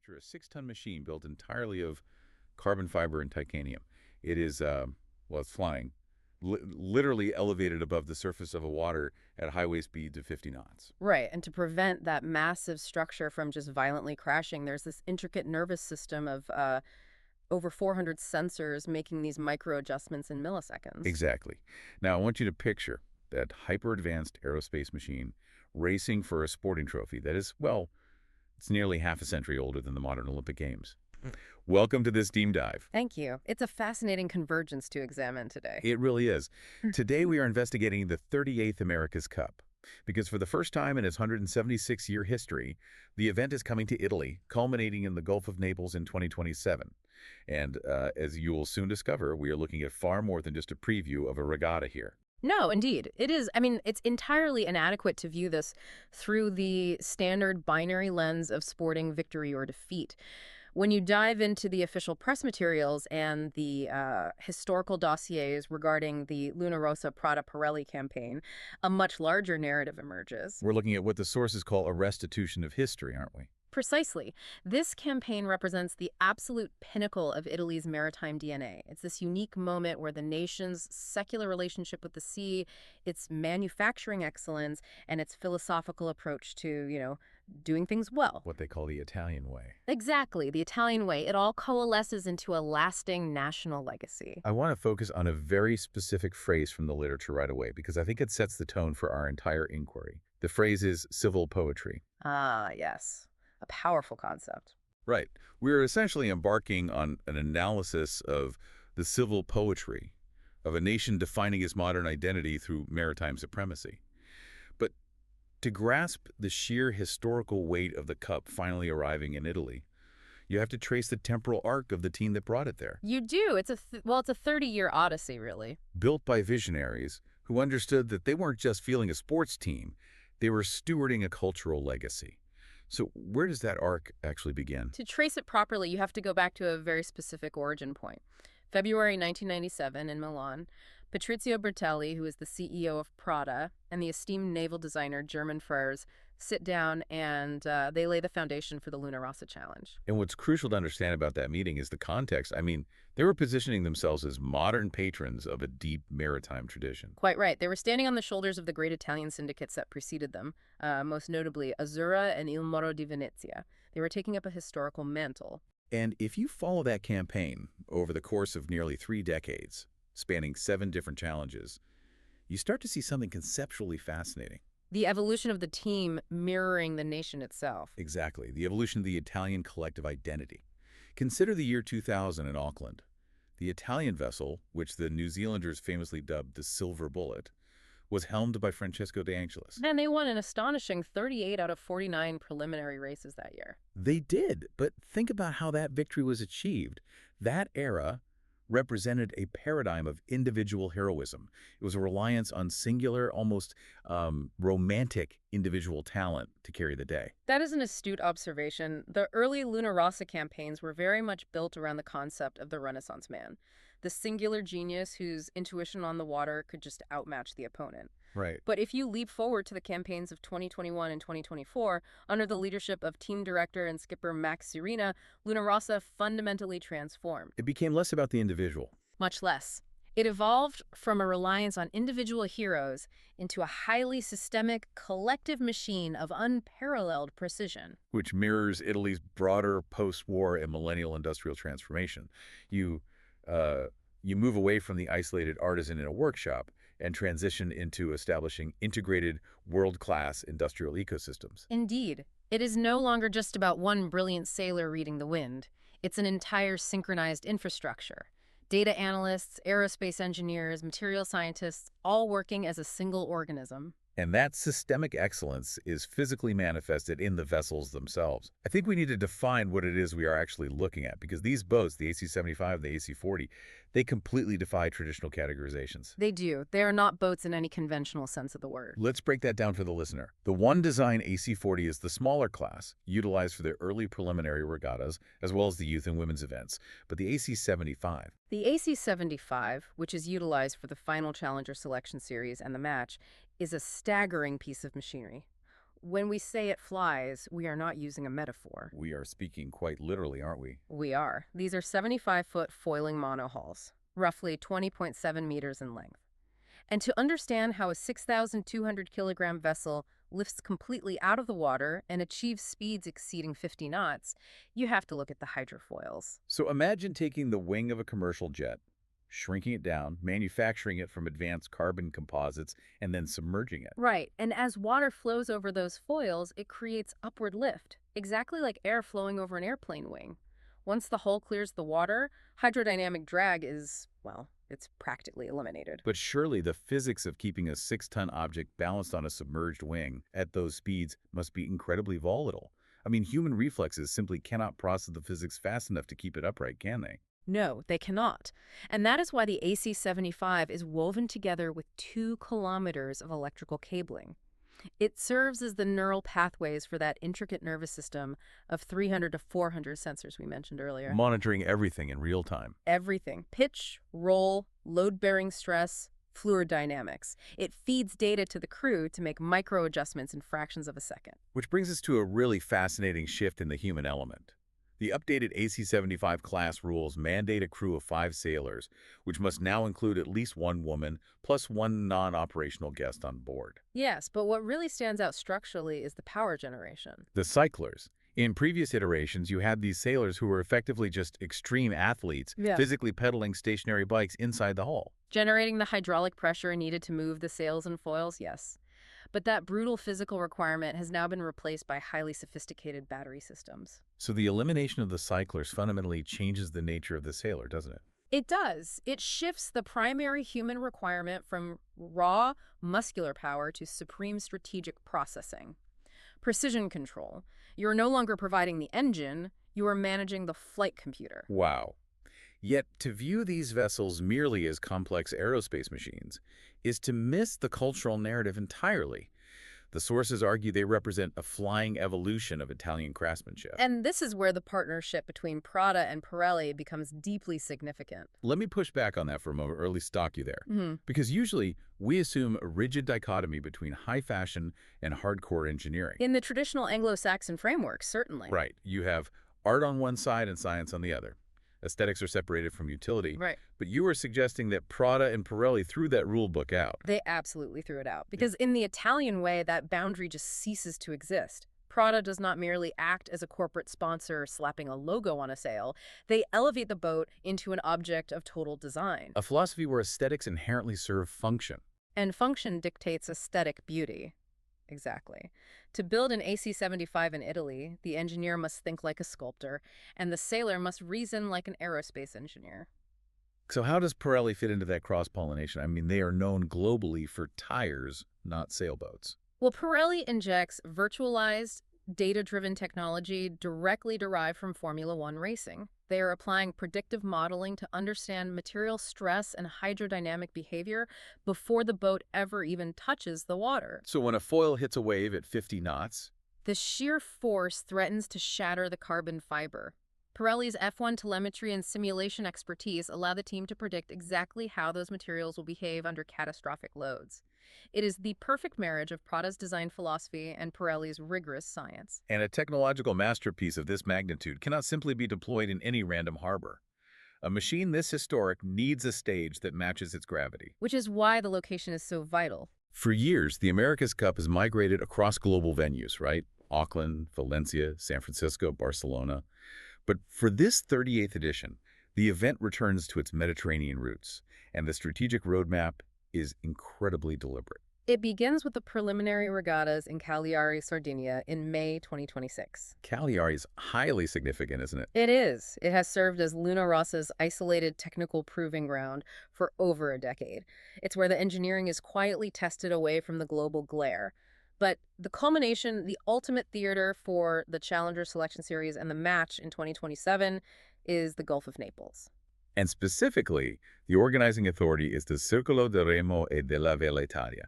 picture a 6-ton machine built entirely of carbon fiber and titanium. It is, well, it's flying, literally elevated above the surface of a water at highway speeds of 50 knots. Right, and to prevent that massive structure from just violently crashing, there's this intricate nervous system of over 400 sensors making these micro adjustments in milliseconds. Exactly. Now, I want you to picture that hyper-advanced aerospace machine racing for a sporting trophy that is, well, it's nearly half a century older than the modern Olympic Games. Welcome to this Deep Dive. Thank you. It's a fascinating convergence to examine today. It really is. Today we are investigating the 38th America's Cup, because for the first time in its 176-year history, the event is coming to Italy, culminating in the Gulf of Naples in 2027. And as you will soon discover, we are looking at far more than just a preview of a regatta here. No, indeed. It is. I mean, it's entirely inadequate to view this through the standard binary lens of sporting victory or defeat. When you dive into the official press materials and the historical dossiers regarding the Rossa Prada Pirelli campaign, a much larger narrative emerges. We're looking at what the sources call a restitution of history, aren't we? Precisely. This campaign represents the absolute pinnacle of Italy's maritime DNA. It's this unique moment where the nation's secular relationship with the sea, its manufacturing excellence, and its philosophical approach to, doing things well. What they call the Italian way. Exactly, the Italian way. It all coalesces into a lasting national legacy. I want to focus on a very specific phrase from the literature right away because I think it sets the tone for our entire inquiry. The phrase is civil poetry. Ah, yes. A powerful concept. Right. We're essentially embarking on an analysis of the civil poetry of a nation defining its modern identity through maritime supremacy. But to grasp the sheer historical weight of the cup finally arriving in Italy, you have to trace the temporal arc of the team that brought it there. You do. It's a 30-year odyssey, really. Built by visionaries who understood that they weren't just fielding a sports team, they were stewarding a cultural legacy. So where does that arc actually begin? To trace it properly, you have to go back to a very specific origin point. February 1997 in Milan, Patrizio Bertelli, who is the CEO of Prada, and the esteemed naval designer German Frères sit down and they lay the foundation for the Rossa Challenge. And what's crucial to understand about that meeting is the context. I mean, they were positioning themselves as modern patrons of a deep maritime tradition. Quite right. They were standing on the shoulders of the great Italian syndicates that preceded them, most notably Azzurra and Il Moro di Venezia. They were taking up a historical mantle. And if you follow that campaign over the course of nearly 3 decades, spanning 7 different challenges, you start to see something conceptually fascinating. The evolution of the team mirroring the nation itself. Exactly. The evolution of the Italian collective identity. Consider the year 2000 in Auckland. The Italian vessel, which the New Zealanders famously dubbed the Silver Bullet, was helmed by Francesco De Angelis. And they won an astonishing 38 out of 49 preliminary races that year. They did, but think about how that victory was achieved. That era represented a paradigm of individual heroism. It was a reliance on singular, almost romantic individual talent to carry the day. That is an astute observation. The early Rossa campaigns were very much built around the concept of the Renaissance man, the singular genius whose intuition on the water could just outmatch the opponent. Right. But if you leap forward to the campaigns of 2021 and 2024, under the leadership of team director and skipper Max Serena, Rossa fundamentally transformed. It became less about the individual. Much less. It evolved from a reliance on individual heroes into a highly systemic, collective machine of unparalleled precision. Which mirrors Italy's broader post-war and millennial industrial transformation. You move away from the isolated artisan in a workshop and transition into establishing integrated, world-class industrial ecosystems. Indeed. It is no longer just about one brilliant sailor reading the wind. It's an entire synchronized infrastructure. Data analysts, aerospace engineers, material scientists, all working as a single organism. And that systemic excellence is physically manifested in the vessels themselves. I think we need to define what it is we are actually looking at, because these boats, the AC-75, the AC-40, they completely defy traditional categorizations. They do. They are not boats in any conventional sense of the word. Let's break that down for the listener. The one design AC-40 is the smaller class, utilized for the early preliminary regattas, as well as the youth and women's events. But the AC-75... The AC-75, which is utilized for the final Challenger Selection Series and the match, is a staggering piece of machinery. when we say it flies, we are not using a metaphor. We are speaking quite literally, aren't we? We are. These are 75-foot foiling monohulls, roughly 20.7 meters in length. And to understand how a 6,200-kilogram vessel lifts completely out of the water and achieves speeds exceeding 50 knots, you have to look at the hydrofoils. So imagine taking the wing of a commercial jet, shrinking it down, manufacturing it from advanced carbon composites, and then submerging it. Right, and as water flows over those foils, it creates upward lift, exactly like air flowing over an airplane wing. Once the hull clears the water, hydrodynamic drag is, well, it's practically eliminated. But surely the physics of keeping a 6-ton object balanced on a submerged wing at those speeds must be incredibly volatile. I mean, human reflexes simply cannot process the physics fast enough to keep it upright, can they? No, they cannot. And that is why the AC-75 is woven together with 2 kilometers of electrical cabling. It serves as the neural pathways for that intricate nervous system of 300 to 400 sensors we mentioned earlier. Monitoring everything in real time. Everything. Pitch, roll, load-bearing stress, fluid dynamics. It feeds data to the crew to make micro-adjustments in fractions of a second. Which brings us to a really fascinating shift in the human element. The updated AC-75 class rules mandate a crew of 5 sailors, which must now include at least 1 woman plus 1 non-operational guest on board. Yes, but what really stands out structurally is the power generation. The cyclers. In previous iterations, you had these sailors who were effectively just extreme athletes, physically pedaling stationary bikes inside the hull. Generating the hydraulic pressure needed to move the sails and foils, yes. But that brutal physical requirement has now been replaced by highly sophisticated battery systems. So the elimination of the cyclers fundamentally changes the nature of the sailor, doesn't it? It does. It shifts the primary human requirement from raw muscular power to supreme strategic processing. Precision control. You're no longer providing the engine, you are managing the flight computer. Wow. Yet to view these vessels merely as complex aerospace machines is to miss the cultural narrative entirely. The sources argue they represent a flying evolution of Italian craftsmanship. And this is where the partnership between Prada and Pirelli becomes deeply significant. Let me push back on that for a moment, or at least stop you there. Because usually we assume a rigid dichotomy between high fashion and hardcore engineering. In the traditional Anglo-Saxon framework, certainly. Right. You have art on one side and science on the other. Aesthetics are separated from utility. Right. But you were suggesting that Prada and Pirelli threw that rule book out. They absolutely threw it out. Because in the Italian way, that boundary just ceases to exist. Prada does not merely act as a corporate sponsor slapping a logo on a sail. They elevate the boat into an object of total design. A philosophy where aesthetics inherently serve function. And function dictates aesthetic beauty. Exactly. To build an AC-75 in Italy, the engineer must think like a sculptor, and the sailor must reason like an aerospace engineer. So how does Pirelli fit into that cross-pollination? I mean, they are known globally for tires, not sailboats. Well, Pirelli injects virtualized, data-driven technology directly derived from Formula One racing. They are applying predictive modeling to understand material stress and hydrodynamic behavior before the boat ever even touches the water. So when a foil hits a wave at 50 knots, the sheer force threatens to shatter the carbon fiber. Pirelli's F1 telemetry and simulation expertise allow the team to predict exactly how those materials will behave under catastrophic loads. It is the perfect marriage of Prada's design philosophy and Pirelli's rigorous science. And a technological masterpiece of this magnitude cannot simply be deployed in any random harbor. A machine this historic needs a stage that matches its gravity. Which is why the location is so vital. For years, the America's Cup has migrated across global venues, right? Auckland, Valencia, San Francisco, Barcelona. But for this 38th edition, the event returns to its Mediterranean roots, and the strategic roadmap is incredibly deliberate. It begins with the preliminary regattas in Cagliari, Sardinia in May 2026. Cagliari is highly significant, isn't it? It is. It has served as Luna Rossa's isolated technical proving ground for over a decade. It's where the engineering is quietly tested away from the global glare. But the culmination, the ultimate theater for the Challenger Selection Series and the match in 2027 is the Gulf of Naples. And specifically, the organizing authority is the Circolo del Remo e della Vela Italia.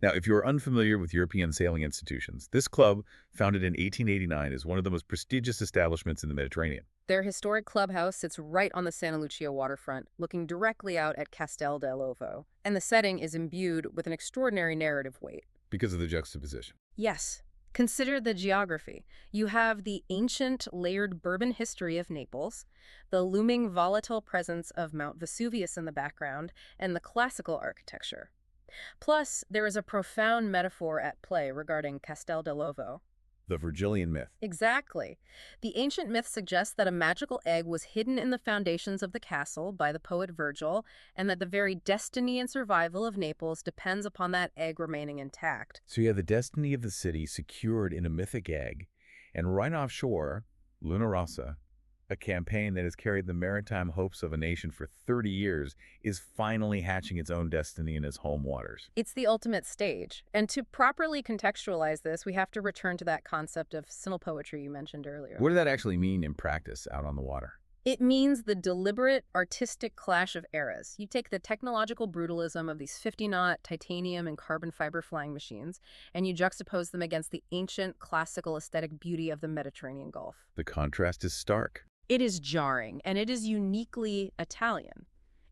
Now, if you are unfamiliar with European sailing institutions, this club, founded in 1889, is one of the most prestigious establishments in the Mediterranean. Their historic clubhouse sits right on the Santa Lucia waterfront, looking directly out at Castel dell'Ovo, and the setting is imbued with an extraordinary narrative weight. Because of the juxtaposition. Yes. Consider the geography. You have the ancient, layered Bourbon history of Naples, the looming volatile presence of Mount Vesuvius in the background, and the classical architecture. Plus, there is a profound metaphor at play regarding Castel dell'Ovo. The Virgilian myth. Exactly. The ancient myth suggests that a magical egg was hidden in the foundations of the castle by the poet Virgil, and that the very destiny and survival of Naples depends upon that egg remaining intact. So you have the destiny of the city secured in a mythic egg, and right offshore, Rossa, a campaign that has carried the maritime hopes of a nation for 30 years, is finally hatching its own destiny in its home waters. It's the ultimate stage. And to properly contextualize this, we have to return to that concept of simple poetry you mentioned earlier. What does that actually mean in practice out on the water? It means the deliberate, artistic clash of eras. You take the technological brutalism of these 50-knot titanium and carbon fiber flying machines, and you juxtapose them against the ancient, classical aesthetic beauty of the Mediterranean Gulf. The contrast is stark. It is jarring, and it is uniquely Italian.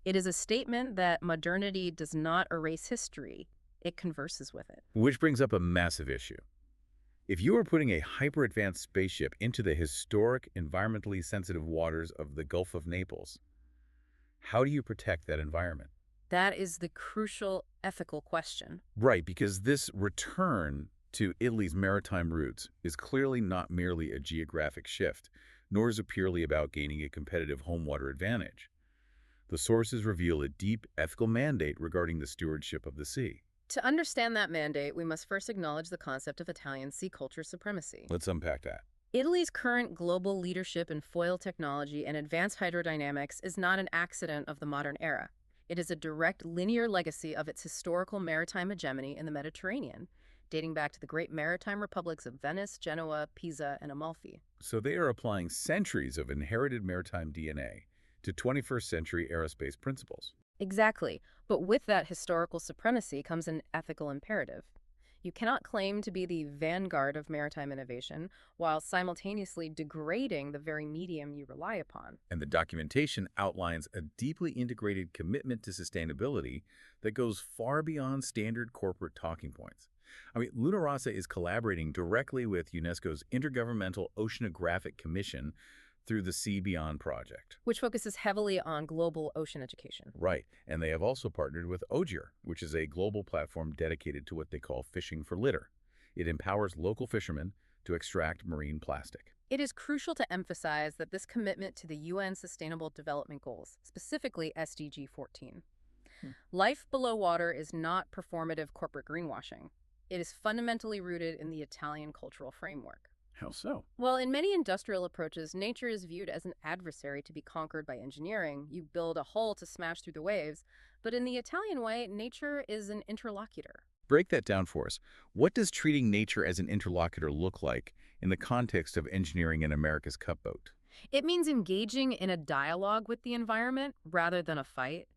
It is a statement that modernity does not erase history. It converses with it. Which brings up a massive issue. If you are putting a hyper-advanced spaceship into the historic, environmentally sensitive waters of the Gulf of Naples, how do you protect that environment? That is the crucial ethical question. Right, because this return to Italy's maritime roots is clearly not merely a geographic shift, nor is it purely about gaining a competitive home water advantage. The sources reveal a deep ethical mandate regarding the stewardship of the sea. To understand that mandate, we must first acknowledge the concept of Italian sea culture supremacy. Let's unpack that. Italy's current global leadership in foil technology and advanced hydrodynamics is not an accident of the modern era. It is a direct linear legacy of its historical maritime hegemony in the Mediterranean, dating back to the great maritime republics of Venice, Genoa, Pisa, and Amalfi. So they are applying centuries of inherited maritime DNA to 21st century aerospace principles. Exactly. But with that historical supremacy comes an ethical imperative. You cannot claim to be the vanguard of maritime innovation while simultaneously degrading the very medium you rely upon. And the documentation outlines a deeply integrated commitment to sustainability that goes far beyond standard corporate talking points. I mean, Rossa is collaborating directly with UNESCO's Intergovernmental Oceanographic Commission through the Sea Beyond project. Which focuses heavily on global ocean education. Right, and they have also partnered with Ogier, which is a global platform dedicated to what they call fishing for litter. It empowers local fishermen to extract marine plastic. It is crucial to emphasize that this commitment to the UN Sustainable Development Goals, specifically SDG 14. Life below water is not performative corporate greenwashing. It is fundamentally rooted in the Italian cultural framework. How so? Well, in many industrial approaches, nature is viewed as an adversary to be conquered by engineering. You build a hull to smash through the waves. But in the Italian way, nature is an interlocutor. Break that down for us. What does treating nature as an interlocutor look like in the context of engineering an America's Cup boat? It means engaging in a dialogue with the environment rather than a fight.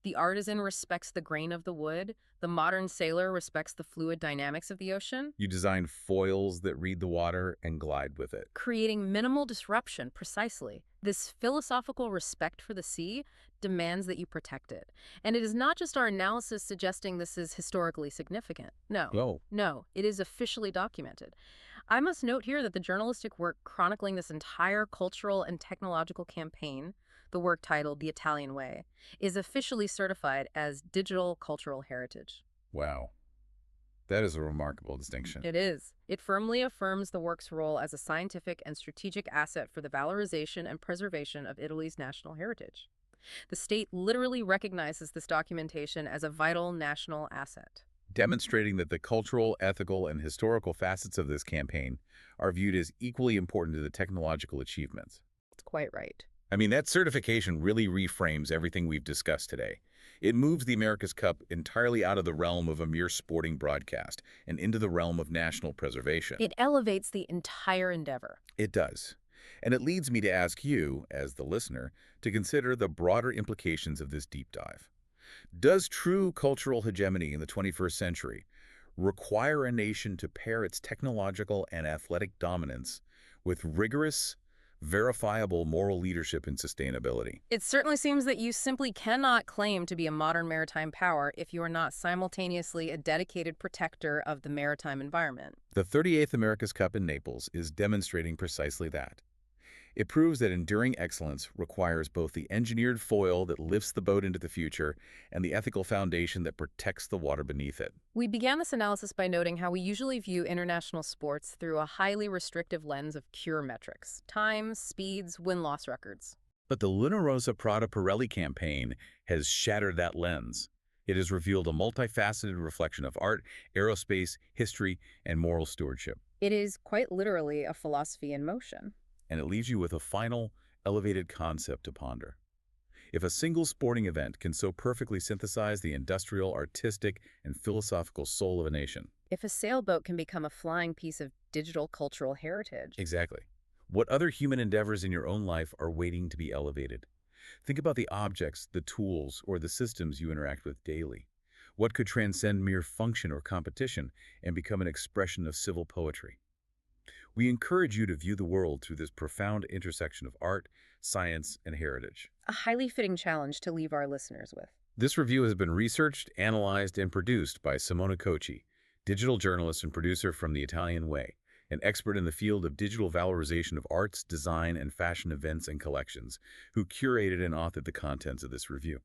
The artisan respects the grain of the wood. The modern sailor respects the fluid dynamics of the ocean. You design foils that read the water and glide with it. Creating minimal disruption, precisely. This philosophical respect for the sea demands that you protect it. And it is not just our analysis suggesting this is historically significant. No, it is officially documented. I must note here that the journalistic work chronicling this entire cultural and technological campaign, the work titled The Italian Way, is officially certified as digital cultural heritage. Wow. That is a remarkable distinction. It is. It firmly affirms the work's role as a scientific and strategic asset for the valorization and preservation of Italy's national heritage. The state literally recognizes this documentation as a vital national asset. Demonstrating that the cultural, ethical, and historical facets of this campaign are viewed as equally important to the technological achievements. That's quite right. I mean, that certification really reframes everything we've discussed today. It moves the America's Cup entirely out of the realm of a mere sporting broadcast and into the realm of national preservation. It elevates the entire endeavor. It does. And it leads me to ask you, as the listener, to consider the broader implications of this deep dive. Does true cultural hegemony in the 21st century require a nation to pair its technological and athletic dominance with rigorous verifiable moral leadership and sustainability. It certainly seems that you simply cannot claim to be a modern maritime power if you are not simultaneously a dedicated protector of the maritime environment. The 38th America's Cup in Naples is demonstrating precisely that. It proves that enduring excellence requires both the engineered foil that lifts the boat into the future and the ethical foundation that protects the water beneath it. We began this analysis by noting how we usually view international sports through a highly restrictive lens of pure metrics: times, speeds, win-loss records. But the Rossa Prada Pirelli campaign has shattered that lens. It has revealed a multifaceted reflection of art, aerospace, history, and moral stewardship. It is quite literally a philosophy in motion. And it leaves you with a final, elevated concept to ponder. If a single sporting event can so perfectly synthesize the industrial, artistic, and philosophical soul of a nation. If a sailboat can become a flying piece of digital cultural heritage. Exactly. What other human endeavors in your own life are waiting to be elevated? Think about the objects, the tools, or the systems you interact with daily. What could transcend mere function or competition and become an expression of civil poetry? We encourage you to view the world through this profound intersection of art, science, and heritage. A highly fitting challenge to leave our listeners with. This review has been researched, analyzed, and produced by Simona Cochi, digital journalist and producer from The Italian Way, an expert in the field of digital valorization of arts, design, and fashion events and collections, who curated and authored the contents of this review.